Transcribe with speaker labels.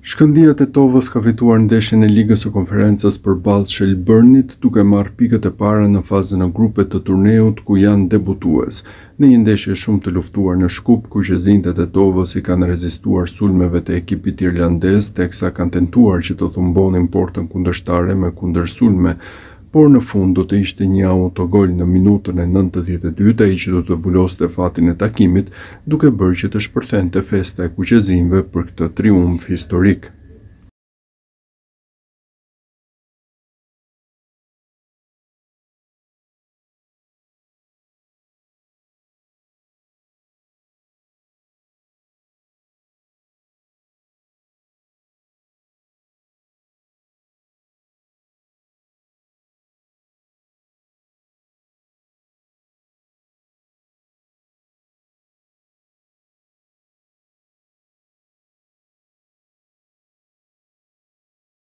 Speaker 1: Shkëndija Tetovës ka fituar ndeshjen e Ligës së Konferencës përballë Shelburnit duke marrë pikët e para në fazën e grupeve të turneut ku janë debutues. Në një ndeshje shumë të luftuar në Shkup, kuqezinjtë e Tetovës i kanë rezistuar sulmeve të ekipit irlandez, teksa kanë tentuar që të thumbonin portën kundërshtare me kundërsulme, por në fund do të ishte një autogol në minutën e 92 ai që do të vuloste fatin e takimit, duke bërë që të shpërthente festa e kuqezinjve për këtë triumf historik.